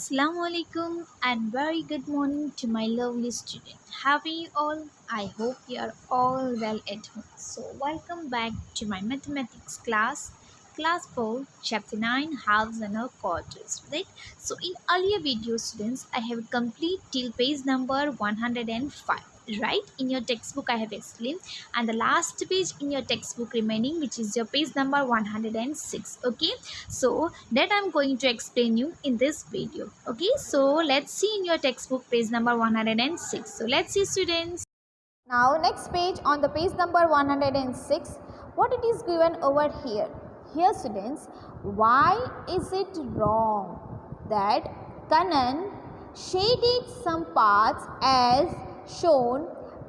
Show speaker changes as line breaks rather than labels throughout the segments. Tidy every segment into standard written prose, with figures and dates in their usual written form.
Assalamu alaikum and very good morning to my lovely student. How are you all? I hope you are all well at home. So welcome back to my mathematics class 4, chapter 9, halves and quarters, right? So in earlier video students, I have complete till page number 105. Right, in your textbook I have explained, and the last page in your textbook remaining, which is your page number 106. Okay, so that I'm going to explain you in this video. Okay, so let's see in your textbook page number 106. So let's see students.
Now next page on the page number 106, what it is given over here. Here students, why is it wrong that Kanan shaded some parts as shown,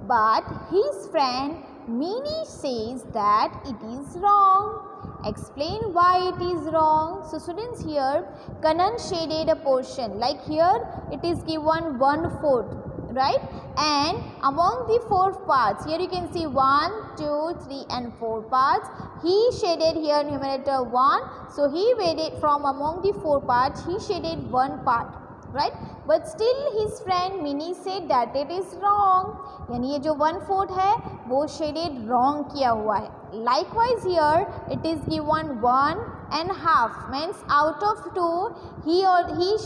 but his friend Mini says that it is wrong? Explain why it is wrong. So students, here Kanan shaded a portion, like here it is given 1/4, right? And among the 4 parts, here you can see 1, 2, 3 and 4 parts. He shaded here numerator 1. So he shaded from among the 4 parts, he shaded 1 part, right? But still his friend Mini said that it is wrong. यानी ये जो 1/4 है वो shaded wrong किया हुआ है. Likewise here it is given 1.5, means out of 2 he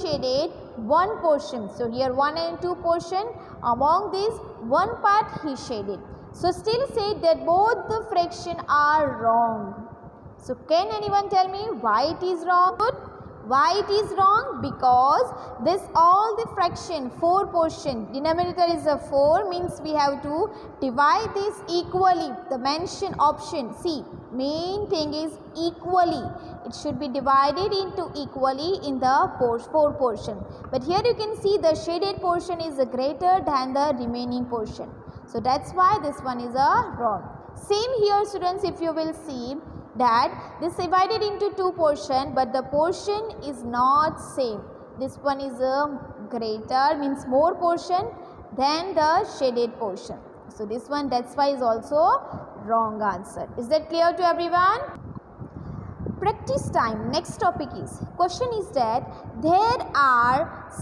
shaded 1 portion. So here 1 and 2 portion, among this 1 part he shaded. So still said that both the fraction are wrong. So can anyone tell me why it is wrong? Why it is wrong? Because this all the fraction 4 portion, denominator is a 4, means we have to divide this equally. The mentioned option, see, main thing is equally. It should be divided into equally in the 4 portion. But here you can see the shaded portion is greater than the remaining portion. So that's why this one is a wrong. Same here students, if you will see that this divided into 2 portion, but the portion is not same. This one is a greater, means more portion than the shaded portion. So this one, that's why is also wrong answer. Is that clear to everyone? Practice time. Next topic is, question is that there are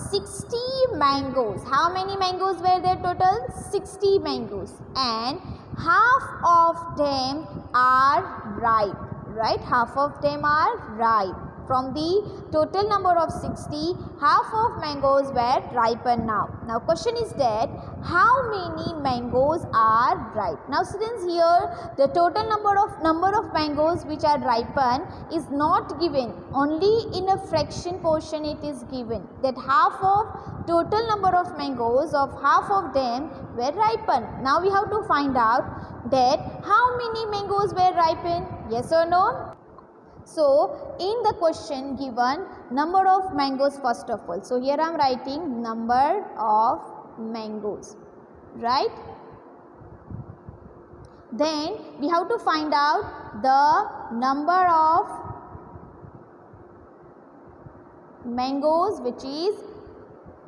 60 mangoes. How many mangoes were there total? 60 mangoes, and half of them are ripe, right? Half of them are ripe. From the total number of 60, half of mangoes were ripened now. Now question is that how many mangoes are ripe? Now students, here the total number of mangoes which are ripened is not given. Only in a fraction portion it is given, that half of total number of mangoes, of half of them were ripened. Now we have to find out that how many mangoes were ripened, yes or no? So in the question given number of mangoes first of all. So here I am writing number of mangoes, right? Then we have to find out the number of mangoes which is,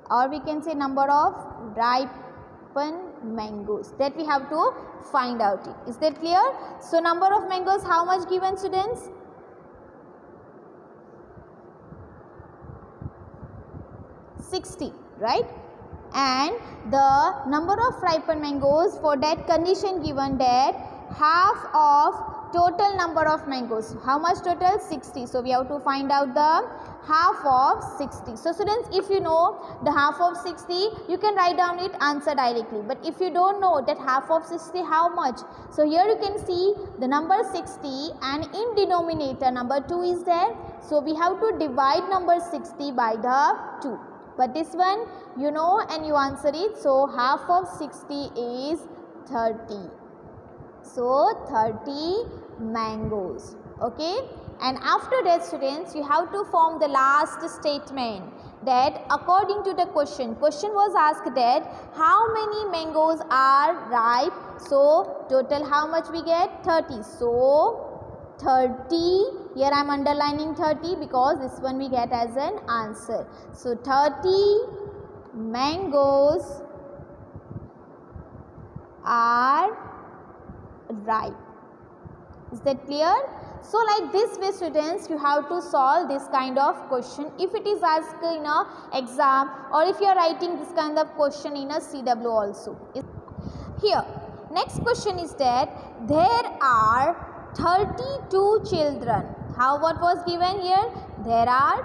or we can say number of ripened mangoes, that we have to find out it. Is that clear? So number of mangoes, how much given students? 60, right? And the number of ripened mangoes, for that condition given that half of total number of mangoes. How much total? 60. So we have to find out the half of 60. So students, if you know the half of 60, you can write down it answer directly. But if you don't know that half of 60 how much, so here you can see the number 60 and in denominator number 2 is there. So we have to divide number 60 by the 2. But this one you know and you answer it. So half of 60 is 30. So 30 mangoes. Okay. And after that students, you have to form the last statement, that according to the question was asked that how many mangoes are ripe. So total how much we get? 30. So 30. Here I am underlining 30 because this one we get as an answer. So 30 mangoes are ripe. Is that clear? So like this way students, you have to solve this kind of question if it is asked in a exam, or if you are writing this kind of question in a CW also. Here next question is that there are 32 children. How, what was given here? There are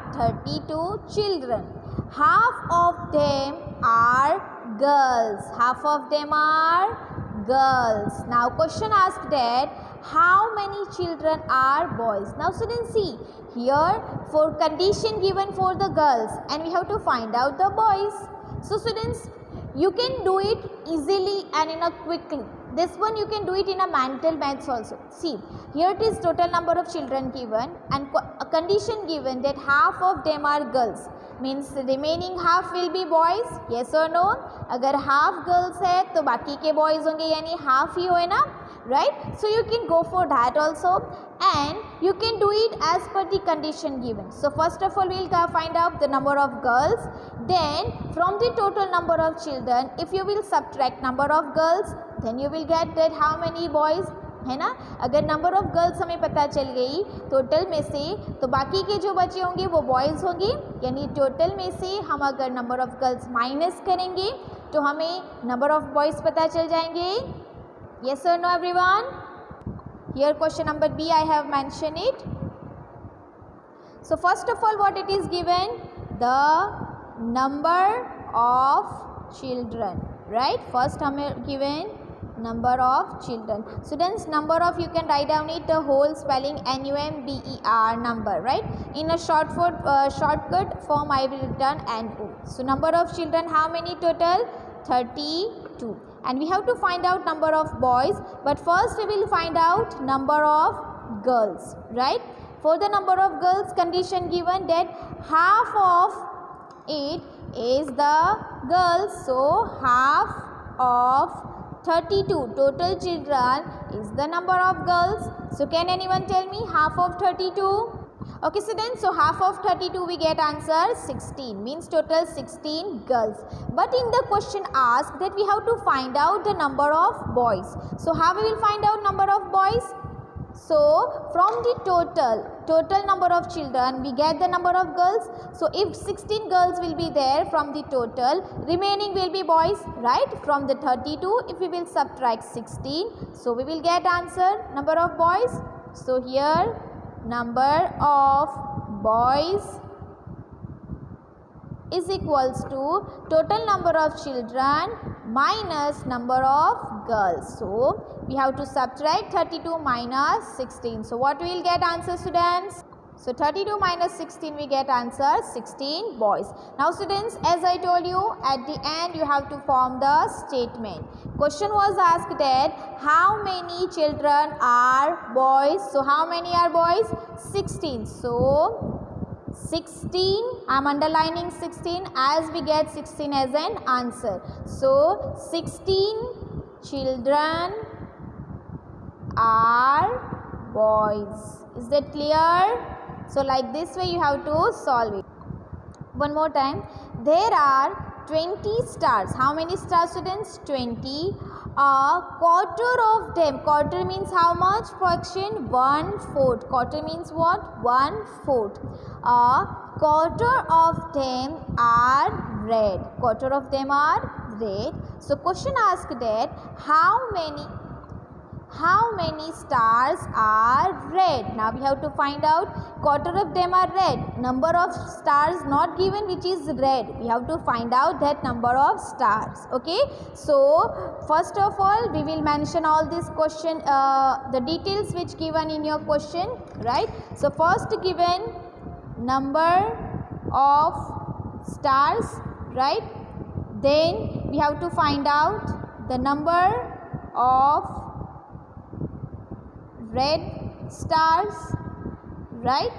32 children. Half of them are girls. Half of them are girls. Now question asked that how many children are boys? Now students see here, for condition given for the girls and we have to find out the boys. So students, you can do it easily and in a quickly. This one you can do it in a mental maths also. See, here it is total number of children given and a condition given that half of them are girls. Means remaining half will be boys. Yes or no? अगर half girls है तो बाकी के boys होंगे, यानी half ही होए ना, right? So you can go for that also and you can do it as per the condition given. So first of all we will find out the number of girls. Then from the total number of children, if you will subtract number of girls, then you will get that how many boys, है ना. अगर number of girls हमें पता चल गई total में से, तो बाकी के जो बचे होंगे वो बॉयज़ होंगे, यानी टोटल में से हम अगर नंबर ऑफ गर्ल्स माइनस करेंगे तो हमें नंबर ऑफ बॉयज़ पता चल जाएंगे. Yes or no everyone? Here question number B I have mentioned it. So first of all what it is given? The number of children, right? First हमें given number of children. Students, number of you can write down it the whole spelling NUMBER number, right? In a shortcut form I will written NO. So number of children, how many total? 32. And we have to find out number of boys, but first we will find out number of girls, right? For the number of girls, condition given that half of it is the girls, so half of 32 total children is the number of girls. So can anyone tell me half of 32? Okay students, so half of 32 we get answer 16, means total 16 girls. But in the question asked that we have to find out the number of boys. So how we will find out number of boys? So from the total number of children we get the number of girls. So if 16 girls will be there from the total, remaining will be boys, right? From the 32 if we will subtract 16, so we will get answer number of boys. So here number of boys is equals to total number of children minus number of girls. So we have to subtract 32 minus 16. So what we will get answer students? So 32 minus 16 we get answer 16 boys. Now students, as I told you, at the end you have to form the statement. Question was asked that how many children are boys? So how many are boys? 16. So 16, I am underlining 16 as we get 16 as an answer. So 16 children are boys. Is that clear? So like this way you have to solve it. One more time. There are 20 stars. How many stars students? 20. A quarter of them. Quarter means how much fraction? 1/4. Quarter means what? 1/4. A quarter of them are red. Quarter of them are red. So question asked that how many stars are red? Now we have to find out quarter of them are red. Number of stars not given, which is red. We have to find out that number of stars. Okay. So first of all we will mention all this question, the details which given in your question, right? So first given number of stars, right? Then we have to find out the number of red stars, right?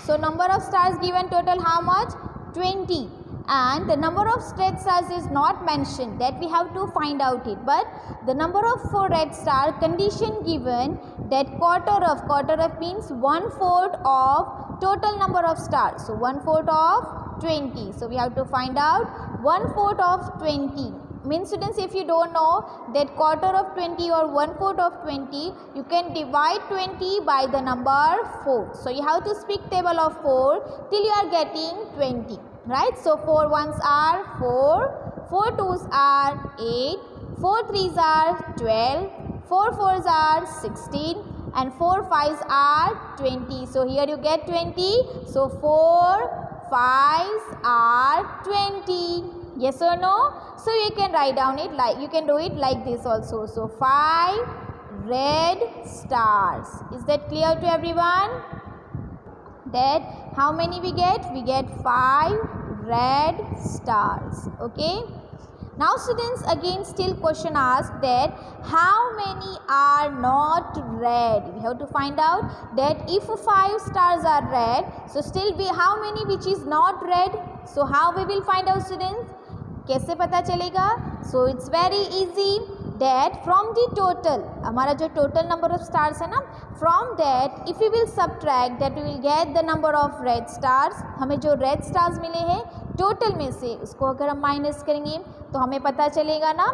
So number of stars given total how much? 20. And the number of red stars is not mentioned, that we have to find out it. But the number of red star condition given that quarter of means 1/4 of total number of stars. So 1/4 of 20. So we have to find out 1/4 of 20. Means students, if you don't know that quarter of 20 or 1/4 of 20, you can divide 20 by the number 4. So you have to speak table of 4 till you are getting 20, right? So 4 ones are 4, 4 twos are 8, 4 threes are 12, 4 fours are 16, and 4 fives are 20. So here you get 20. So 4 fives are 20. Yes or no? So you can write down it like, you can do it like this also. So 5 red stars. Is that clear to everyone? That how many we get? We get 5 red stars. Okay. Now students, again still question asked that how many are not red. We have to find out that if 5 stars are red, so still we how many which is not red. So how we will find out students? कैसे पता चलेगा? So it's very easy that from the total, हमारा जो total number of stars है ना, from that if we will subtract that we will get the number of red stars. हमें जो red stars मिले हैं total में से उसको अगर हम माइनस करेंगे तो हमें पता चलेगा ना,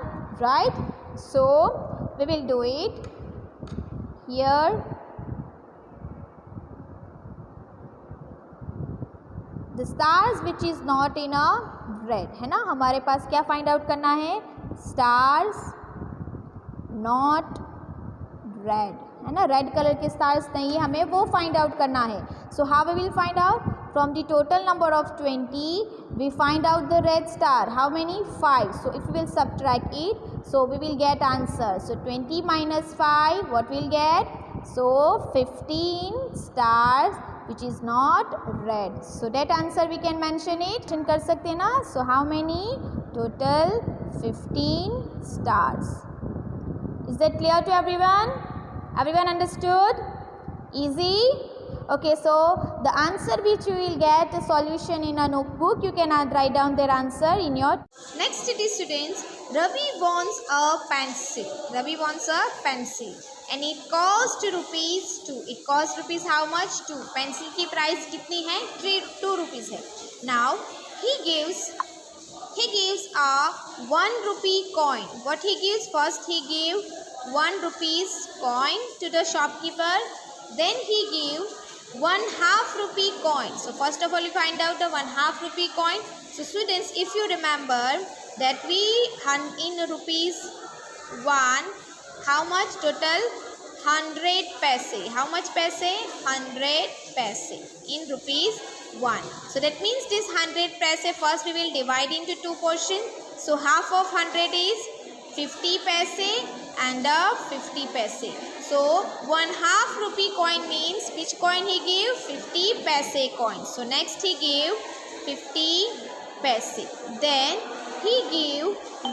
right? So we will do it here. The stars which is not in a red, है ना, हमारे पास क्या फाइंड आउट करना है? स्टार्स नॉट रेड, है ना, रेड कलर के स्टार्स नहीं है, हमें वो फाइंड आउट करना है. So how we will find out? From the total number of 20 we find out the red star. How many? 5. So if we will subtract it, so we will get answer. So 20 minus 5, what we'll get? So 15 stars which is not red. So that answer we can mention it. कर सकते हैं ना? So how many? Total 15 stars. Is that clear to everyone? Everyone understood? Easy? Okay, so the answer which you will get a solution in a notebook, you can write down their answer in your.
Next it is students, Ravi wants a pencil. Ravi wants a pencil and it cost rupees 2. It cost rupees how much? 2. Pencil की price कितनी है? 2 rupees है. Now he gives a 1 rupee coin. What he gives? First he gave 1 rupees coin to the shopkeeper. Then he gave 1/2 rupee coin. So first of all you find out the 1/2 rupee coin. So students, if you remember that we in rupees 1, how much total? 100 paise. How much paise? 100 paise in rupees 1. So that means this 100 paise first we will divide into 2 portions. So half of 100 is 50 paise and 50 paise. So 1/2 rupee coin means which coin he gave? 50 paise coin. So next he gave 50 paise. Then he gave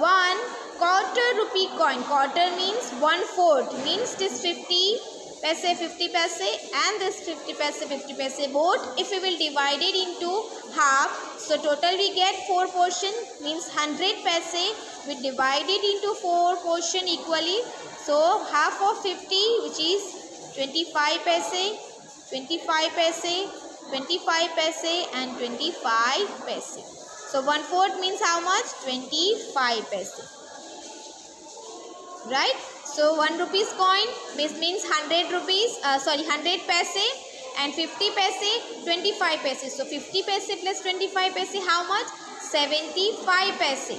1/4 rupee coin. Quarter means 1/4. Means this 50 paise 50 paise and this 50 paise 50 paise both if we will divide it into half, so total we get 4 portion means 100 paise. We divide it into 4 portion equally. So half of 50 which is 25 paise, 25 paise, 25 paise and 25 paise. So 1/4 means how much? 25 paise. Right? So 1 rupees coin means 100 rupees, 100 paise and 50 paise, 25 paise. So 50 paise plus 25 paise how much? 75 paise.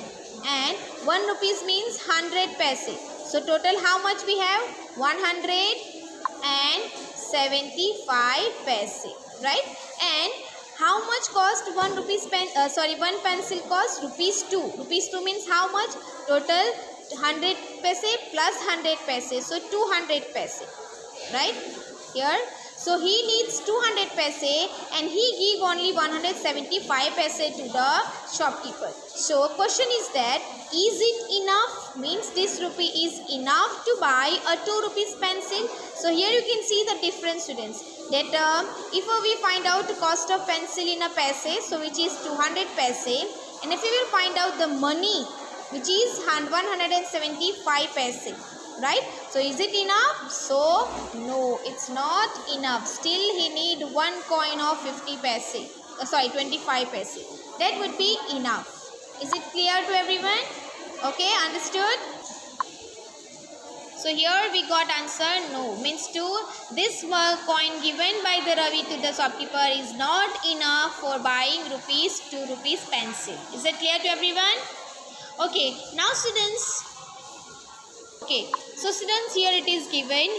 And 1 rupees means 100 paise. So total how much we have? 175 paise. Right? And how much cost 1 rupees one pencil cost? Rupees 2. Rupees 2 means how much? Total 100 paise plus 100 paise. So 200 paise. Right? Here. So he needs 200 paise and he give only 175 paise to the shopkeeper. So question is that, is it enough? Means this rupee is enough to buy a 2 rupees pencil? So here you can see the difference students. That if we find out the cost of pencil in a paise, so which is 200 paise, and if we will find out the money which is 175 paise. Right? So is it enough? So no, it's not enough. Still he need 1 coin of 50 paise.
sorry, 25 paise. That would be enough. Is it clear to everyone? Okay, understood? So here we got answer no. Means to this coin given by the Ravi to the shopkeeper is not enough for buying rupees 2 rupees pencil. Is that clear to everyone? Okay, now students. Okay, so students, here it is given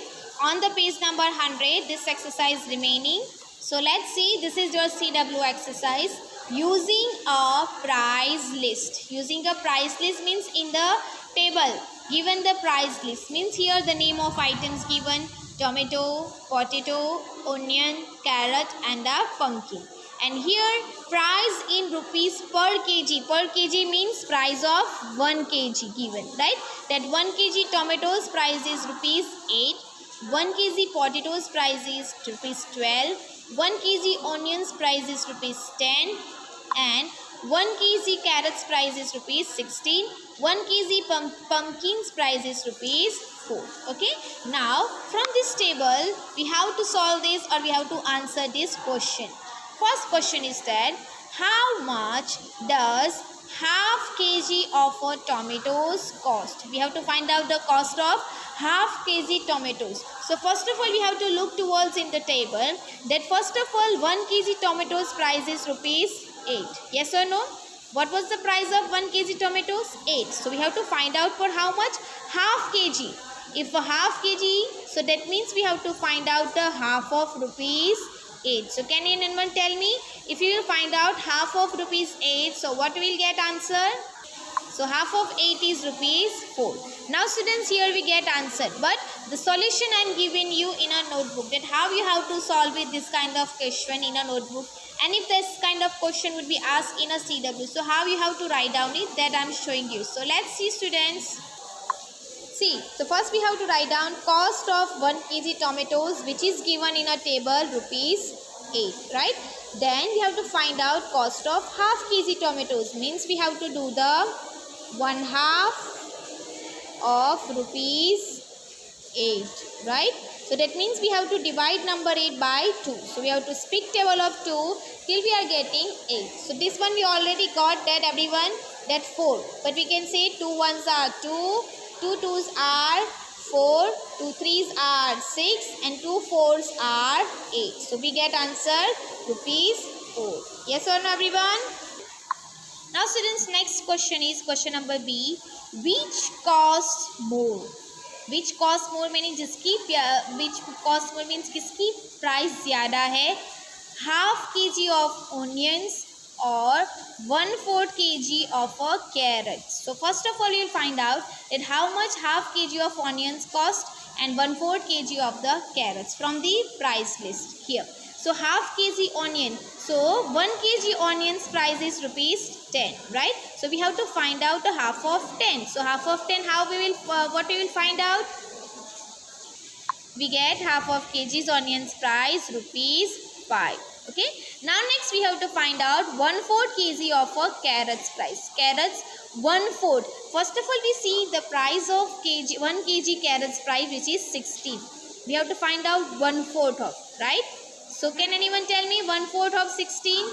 on the page number 100. This exercise remaining. So let's see. This is your CW exercise. Using a price list. Using a price list means in the table given the price list means here the name of items given: tomato, potato, onion, carrot and a pumpkin. And here price in rupees per kg. Per kg means price of 1 kg given, right? That 1 kg tomatoes price is rupees 8. 1 kg potatoes price is rupees 12. 1 kg onions price is rupees 10. And 1 kg carrots price is rupees 16. 1 kg pumpkins price is rupees 4. Okay. Now from this table we have to solve this, or we have to answer this question. First question is that how much does half kg of a tomatoes cost? We have to find out the cost of half kg tomatoes. So first of all we have to look towards in the table that first of all 1 kg tomatoes price is rupees 8. Yes or no? What was the price of 1 kg tomatoes? 8. So we have to find out for how much? Half kg. If for half kg, so that means we have to find out the half of rupees 8. So can anyone tell me, if you will find out half of rupees 8, so what we will get answer? So half of 8 is rupees 4. Now students, here we get answer. But the solution I am giving you in a notebook, that how you have to solve with this kind of question in a notebook. And if this kind of question would be asked in a CW, so how you have to write down it, that I am showing you. So let's see students. See, so first we have to write down cost of 1 kg tomatoes, which is given in a table rupees 8, right? Then we have to find out cost of half kg tomatoes, means we have to do the 1/2 of rupees 8, right? So that means we have to divide number 8 by 2. So we have to speak table of 2 till we are getting 8. So this one we already got that everyone, that 4. But we can say 2 ones are 2, 2 twos are 4, 2 threes are 6 and 2 fours are 8. So we get answer rupees 4. Yes or no everyone? Now students, next question is question number B. Which cost more? Which cost more meaning जिसकी which cost more means किसकी price ज़्यादा है? Half kg of onions or 1/4 kg of a carrot. So first of all you will find out that how much half kg of onions cost and 1/4 kg of the carrots from the price list here. So half kg onion. So 1 kg onions price is rupees 10, right? So we have to find out the half of 10. So half of 10, how we will what we will find out? We get half of kg's onions price rupees 5. Okay. Now next we have to find out 1/4 kg of a carrots price. Carrots 1/4. First of all we see the price of 1 kg carrots price, which is 16. We have to find out 1/4 of, right? So can anyone tell me 1/4 of 16?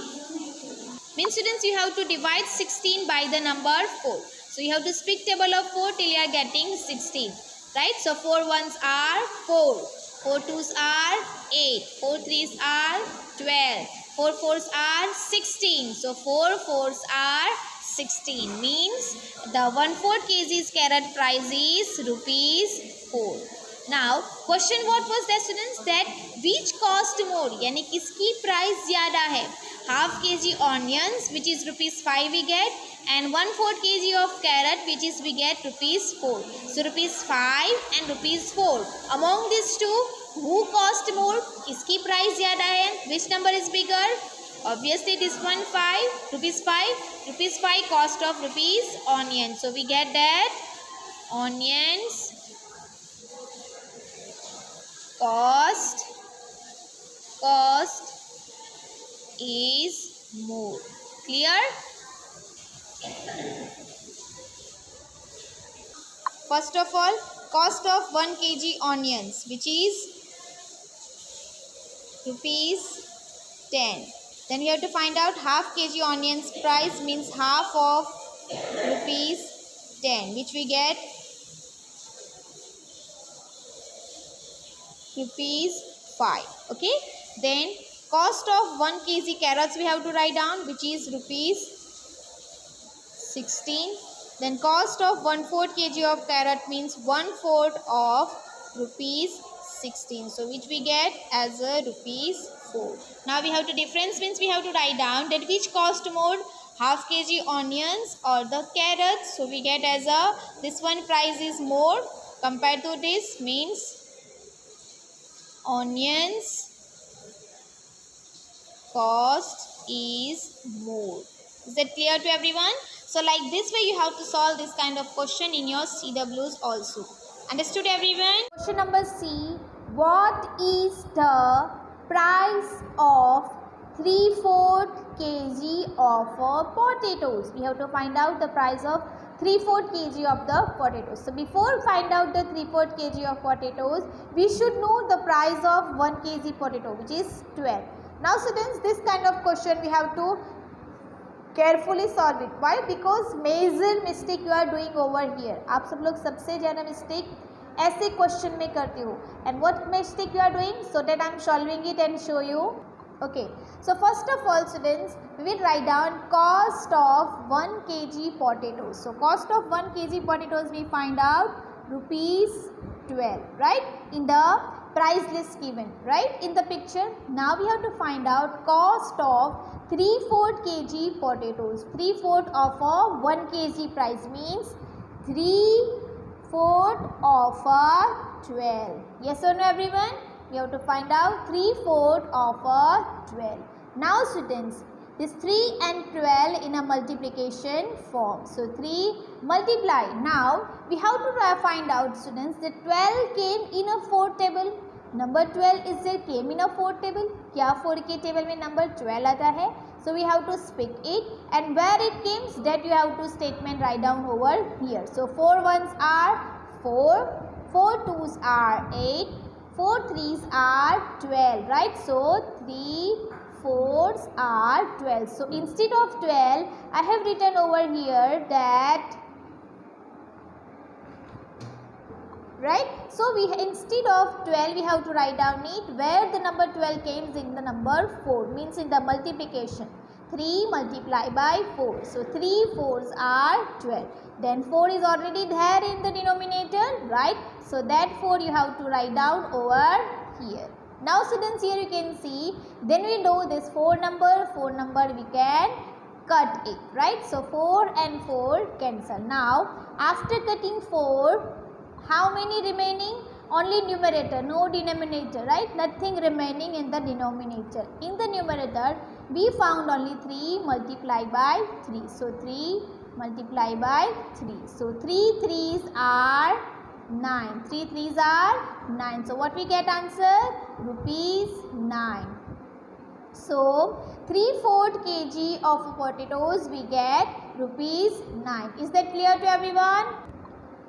Means students, you have to divide 16 by the number 4. So you have to speak table of 4 till you are getting 16. Right? So 4 ones are 4. 4 twos are 8. 4 threes are 12. 4 fours are 16. So 4 fours are 16. Means the 1/4 kg's carrot price is rupees 4. Now question what was that students, that which cost more, यानी किसकी price ज़्यादा है? Half kg onions, which is rupees 5 we get, and 1/4 kg of carrot, which is we get rupees 4. So rupees 5 and rupees 4. Among these two, who cost more? किसकी price ज़्यादा है? Which number is bigger? Obviously this one 5, rupees 5. Rupees 5 cost of rupees onion. So we get that onions cost is more. Clear? First of all, cost of 1 kg onions, which is rupees 10. Then we have to find out half kg onions price means half of rupees 10, which we get rupees 5. Okay. Then cost of 1 kg carrots we have to write down, which is rupees 16. Then cost of 1/4 kg of carrot means 1/4 of rupees 16. So which we get as a rupees 4. Now we have to difference means we have to write down that which cost more, half kg onions or the carrots. So we get as a, this one price is more compared to this, means onions cost is more. Is that clear to everyone? So like this way you have to solve this kind of question in your CWs also. Understood everyone? Question number C. What is the price of 3/4 kg of potatoes? We have to find out the price of 3/4 kg of the potatoes. So before find out the 3/4 kg of potatoes, we should know the price of 1 kg potato, which is 12. Now students, this kind of question we have to carefully solve it. Why? Because major mistake you are doing over here. आप सब लोग सबसे ज़्यादा mistake ऐसे question में करते हो. And what mistake you are doing? So that I am solving it and show you. Okay. So first of all students, we will write down cost of 1 kg potatoes. So cost of 1 kg potatoes we find out rupees 12, right? In the price list given, right, in the picture. Now we have to find out cost of 3/4 kg potatoes. 3/4 of a 1 kg price means 3/4 of a 12. Yes or no everyone? We have to find out 3/4 of a 12. Now students, this 3 and 12 in a multiplication form. So 3 multiply. Now we have to find out students that 12 came in a 4 table. Number 12 is there came in a 4 table. क्या 4 के table में number 12 आता है? So we have to pick it, and where it comes that you have to statement write down over here. So 4 ones are 4, 4 twos are 8, 4 threes are 12, right? So 3 4s are 12. So instead of 12, I have written over here that, right? So we instead of 12 we have to write down it where the number 12 came in the number 4, means in the multiplication. 3 multiplied by 4. So 3 4s are 12. Then 4 is already there in the denominator, right? So that 4 you have to write down over here. Now students, here you can see, then we know this 4 number we can cut it, right? So 4 and 4 cancel. Now after cutting 4, how many remaining? Only numerator, no denominator, right? Nothing remaining in the denominator. In the numerator, we found only 3 multiplied by 3. So 3 multiplied by 3. So 3 threes are 9. 3 threes are 9. So what we get answer? Rupees 9. So 3/4 kg of potatoes we get rupees 9. Is that clear to everyone?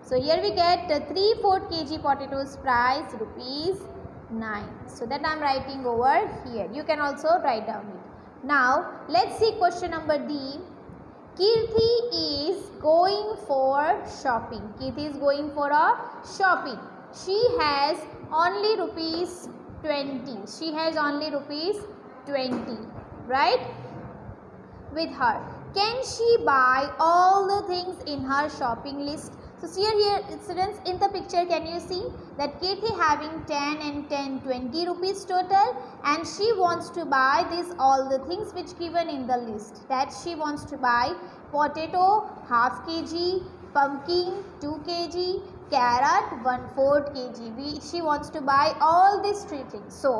So here we get the 3/4 kg potatoes price rupees 9. So that I am writing over here. You can also write down it. Now let's see question number D. Kirti is going for shopping. Kirti is going for a shopping. She has only rupees 20. She has only rupees 20, right, with her. Can she buy all the things in her shopping list? So see here students, in the picture can you see that Kirti having 10 and 10 20 rupees total, and she wants to buy this all the things which given in the list. That she wants to buy potato half kg, pumpkin 2 kg, carrot 1/4 kg. She wants to buy all these 3 things. So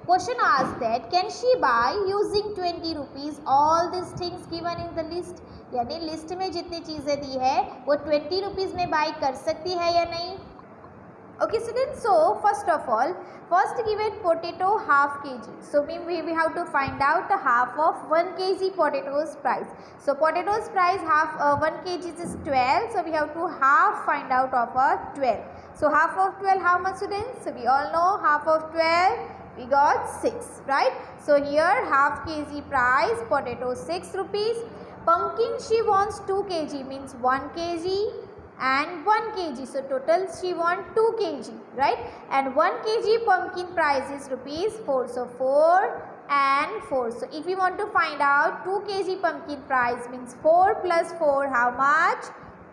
question asks that can she buy using 20 rupees all these things given in the list? यानी list में जितनी चीज़ें दी है वो 20 rupees में by कर सकती है या नहीं? Okay students, so first of all, first given potato half kg. So we have to find out the half of 1 kg potatoes price. So potatoes price half 1 kg is 12. So we have to half find out of 12. So half of 12 how much students? So we all know half of 12 We got 6, right? So here half kg price, potato 6 rupees. Pumpkin she wants 2 kg, means 1 kg and 1 kg. So total she wants 2 kg, right? And 1 kg pumpkin price is rupees 4. So 4 and 4. So if we want to find out 2 kg pumpkin price, means 4 plus 4 how much?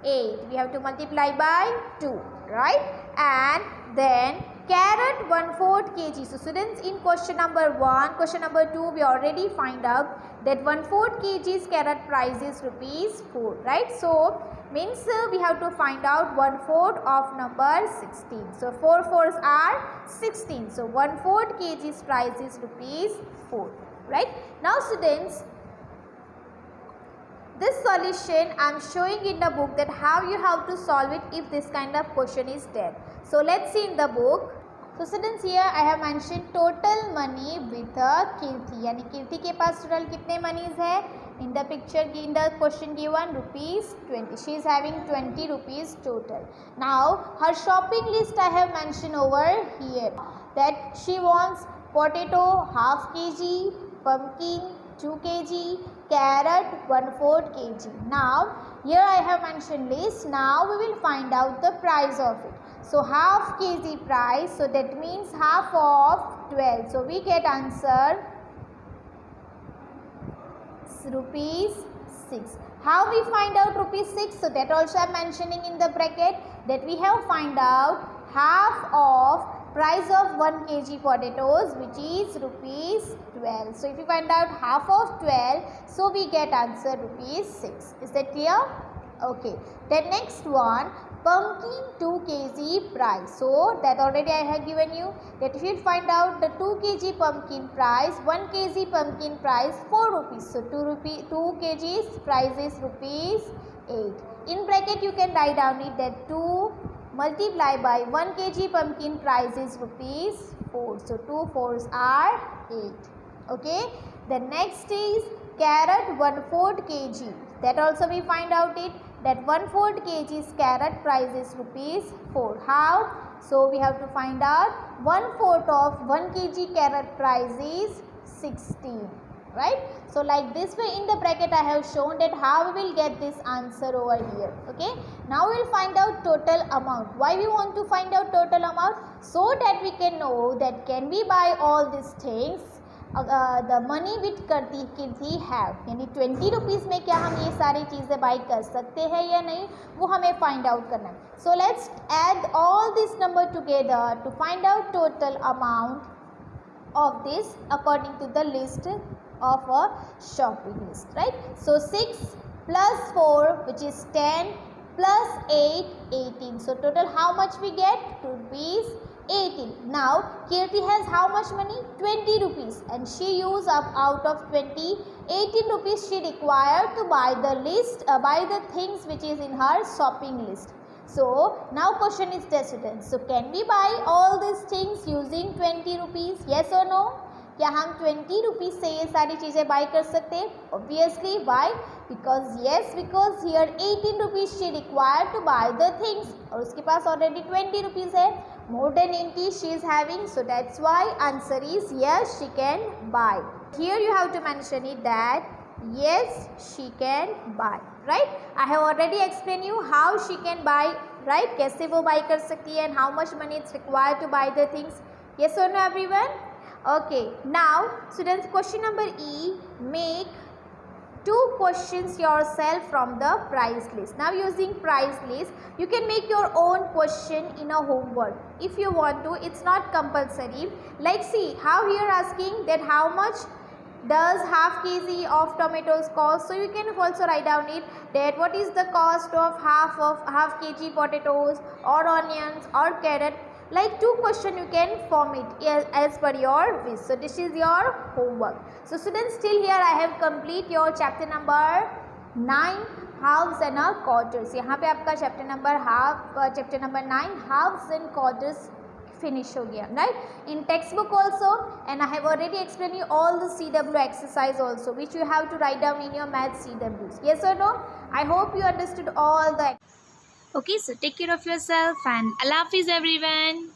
8. We have to multiply by 2, right? And then carrot 1/4 kg. So students, in question number 1, question number 2 we already find out that 1/4 kg's carrot price is rupees 4, right? So means we have to find out 1/4 of number 16. So 4 4s are 16. So 1/4 kg's price is rupees 4, right? Now students, this solution I am showing in the book that how you have to solve it if this kind of question is there. So let's see in the book. So students, here I have mentioned total money with a Kirti. यानी कीर्ति के पास total कितने monies है? In the picture, in the question given, rupees 20. She is having 20 rupees total. Now her shopping list I have mentioned over here that she wants potato half kg, pumpkin 2 kg, carrot 1/4 kg. Now here I have mentioned list. Now we will find out the price of it. So half kg price, so that means half of 12. So we get answer rupees 6. How we find out rupees 6? So that also I am mentioning in the bracket that we have find out half of price of 1 kg potatoes, which is rupees 12. So if you find out half of 12, so we get answer rupees 6. Is that clear? Okay. Then next one, pumpkin 2 kg price. So that already I have given you that if you find out the 2 kg pumpkin price, 1 kg pumpkin price 4 rupees. So 2 kg's price is rupees 8. In bracket you can write down it that 2 multiply by 1 kg pumpkin price is rupees 4. So 2 4s are 8. Okay. The next is carrot 1/4 kg. That also we find out it that 1/4 kg's carrot price is rupees 4. How? So we have to find out 1/4 of 1 kg carrot price is 16, right? So like this way in the bracket I have shown that how we will get this answer over here. Okay. Now we will find out total amount. Why we want to find out total amount? So that we can know that can we buy all these things the money with Kirti have, यानी 20 rupees में क्या हम ये सारी चीज़ें by कर सकते हैं या नहीं, वो हमें फाइंड आउट करना है. So let's add all this number together to find out total amount of this according to the list of a shopping list, right? So 6 plus 4, which is 10, plus 8, 18. So total how much we get? Rupees 18. Now Kirti has how much money? 20 rupees, and she used up out of 20, 18 rupees she required to buy the list, buy the things which is in her shopping list. So now question is there students. So can we buy all these things using 20 rupees? Yes or no? क्या हम 20 rupees से ये सारी चीज़ें by कर सकते हैं? Obviously, why? Because yes, because here 18 rupees she required to buy the things, और उसके पास already 20 rupees है, more than 80 she is having, so that's why answer is yes, she can buy. Here you have to mention it that yes, she can buy, right? I have already explained you how she can buy, right? कैसे वो buy कर सकती है and how much money it's required to buy the things. Yes or no everyone? Okay, now students, question number E, make 2 questions yourself from the price list. Now using price list, you can make your own question in a homework if you want to. It's not compulsory. Like see how here asking that how much does half kg of tomatoes cost. So you can also write down it that what is the cost of half kg potatoes or onions or carrot. Like 2 question you can form it as per your wish. So this is your homework. So students, still here I have complete your chapter number 9 halves and quarters. यहाँ पे आपका chapter number 9 halves and quarters finish हो गया, right? In textbook also, and I have already explained you all the CW exercise also, which you have to write down in your math CWs. Yes or no? I hope you understood all the.
Okay, so take care of yourself and Allah Hafiz everyone.